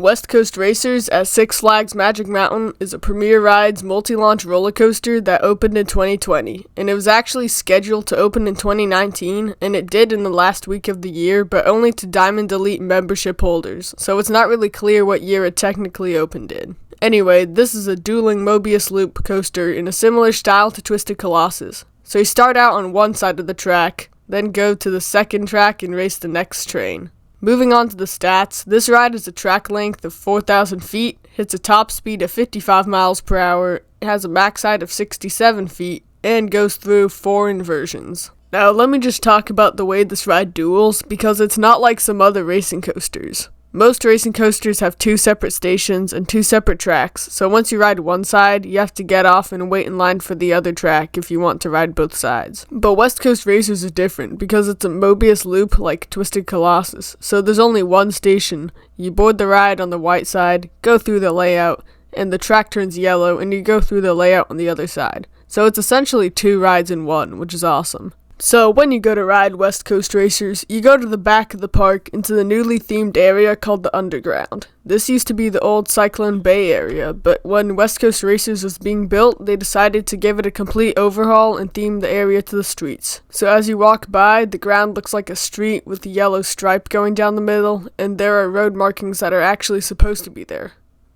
West Coast Racers at Six Flags Magic Mountain is a Premier Rides multi-launch roller coaster that opened in 2020, and it was actually scheduled to open in 2019, and it did in the last week of the year, but only to Diamond Elite membership holders, so it's not really clear what year it technically opened in. Anyway, this is a dueling Mobius Loop coaster in a similar style to Twisted Colossus. So you start out on one side of the track, then go to the second track and race the next train. Moving on to the stats, this ride is a track length of 4,000 feet, hits a top speed of 55 miles per hour, has a max height of 67 feet, and goes through 4 inversions. Now let me just talk about the way this ride duels, because it's not like some other racing coasters. Most racing coasters have 2 separate stations and 2 separate tracks, so once you ride one side, you have to get off and wait in line for the other track if you want to ride both sides. But West Coast Racers is different because it's a Mobius loop like Twisted Colossus, so there's only one station. You board the ride on the white side, go through the layout, and the track turns yellow and you go through the layout on the other side. So it's essentially 2 rides in one, which is awesome. So when you go to ride West Coast Racers, you go to the back of the park into the newly themed area called the Underground. This used to be the old Cyclone Bay area, but when West Coast Racers was being built, they decided to give it a complete overhaul and theme the area to the streets. So as you walk by, the ground looks like a street with a yellow stripe going down the middle, and there are road markings that are actually supposed to be there.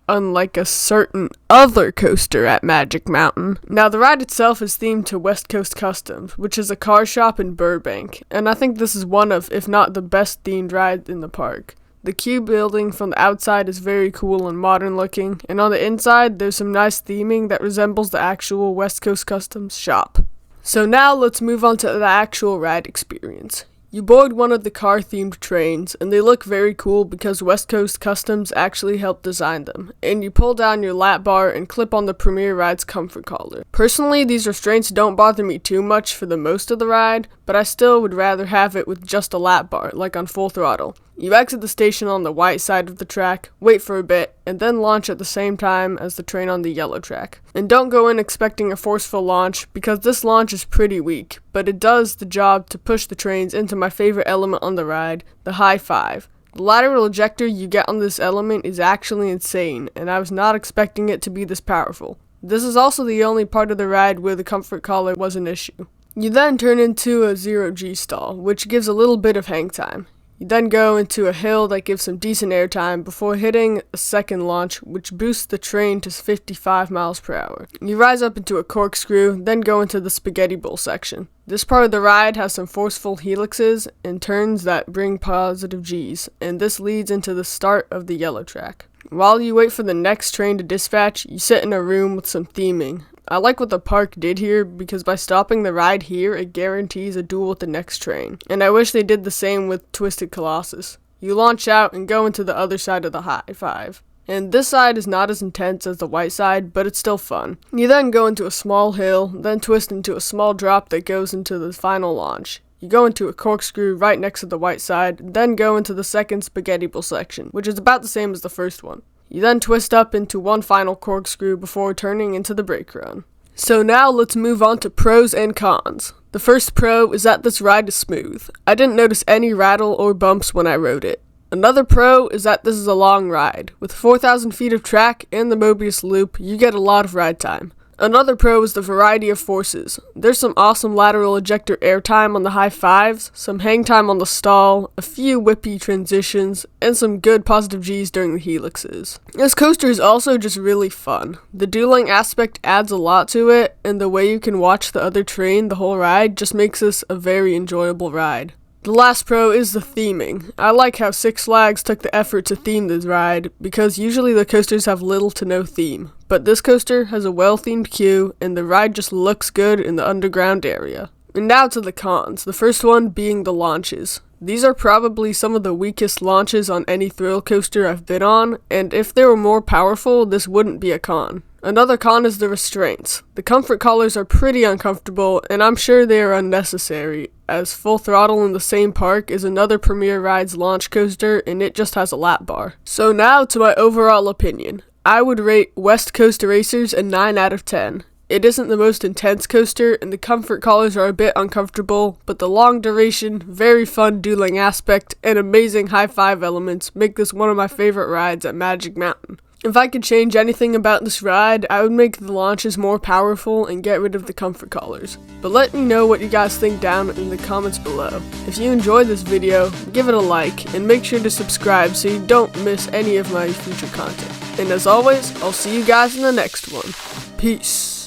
Unlike a certain other coaster at Magic Mountain. Now, the ride itself is themed to West Coast Customs, which is a car shop in Burbank, and I think this is one of, if not the best themed ride in the park. The Q building from the outside is very cool and modern looking, and on the inside, there's some nice theming that resembles the actual West Coast Customs shop. So now, let's move on to the actual ride experience. You board one of the car-themed trains, and they look very cool because West Coast Customs actually helped design them, and you pull down your lap bar and clip on the Premier Ride's comfort collar. Personally, these restraints don't bother me too much for the most of the ride, but I still would rather have it with just a lap bar, like on Full Throttle. You exit the station on the white side of the track, wait for a bit, and then launch at the same time as the train on the yellow track. And don't go in expecting a forceful launch, because this launch is pretty weak, but it does the job to push the trains into my favorite element on the ride, the high five. The lateral ejector you get on this element is actually insane, and I was not expecting it to be this powerful. This is also the only part of the ride where the comfort collar was an issue. You then turn into a 0G stall, which gives a little bit of hang time. You then go into a hill that gives some decent airtime before hitting a second launch, which boosts the train to 55 miles per hour. You rise up into a corkscrew, then go into the spaghetti bowl section. This part of the ride has some forceful helixes and turns that bring positive Gs, and this leads into the start of the yellow track. While you wait for the next train to dispatch, you sit in a room with some theming. I like what the park did here because by stopping the ride here, it guarantees a duel with the next train. And I wish they did the same with Twisted Colossus. You launch out and go into the other side of the high five. And this side is not as intense as the white side, but it's still fun. You then go into a small hill, then twist into a small drop that goes into the final launch. You go into a corkscrew right next to the white side, then go into the second spaghetti bowl section, which is about the same as the first one. You then twist up into one final corkscrew before turning into the brake run. So now let's move on to pros and cons. The first pro is that this ride is smooth. I didn't notice any rattle or bumps when I rode it. Another pro is that this is a long ride. With 4,000 feet of track and the Mobius loop, you get a lot of ride time. Another pro is the variety of forces. There's some awesome lateral ejector airtime on the high fives, some hang time on the stall, a few whippy transitions, and some good positive Gs during the helixes. This coaster is also just really fun. The dueling aspect adds a lot to it, and the way you can watch the other train the whole ride just makes this a very enjoyable ride. The last pro is the theming. I like how Six Flags took the effort to theme this ride, because usually the coasters have little to no theme, but this coaster has a well-themed queue, and the ride just looks good in the underground area. And now to the cons, the first one being the launches. These are probably some of the weakest launches on any thrill coaster I've been on, and if they were more powerful, this wouldn't be a con. Another con is the restraints. The comfort collars are pretty uncomfortable, and I'm sure they are unnecessary, as Full Throttle in the same park is another Premier Rides launch coaster, and it just has a lap bar. So now to my overall opinion. I would rate West Coast Racers a 9 out of 10. It isn't the most intense coaster, and the comfort collars are a bit uncomfortable, but the long duration, very fun dueling aspect, and amazing high-five elements make this one of my favorite rides at Magic Mountain. If I could change anything about this ride, I would make the launches more powerful and get rid of the comfort collars. But let me know what you guys think down in the comments below. If you enjoyed this video, give it a like, and make sure to subscribe so you don't miss any of my future content. And as always, I'll see you guys in the next one. Peace.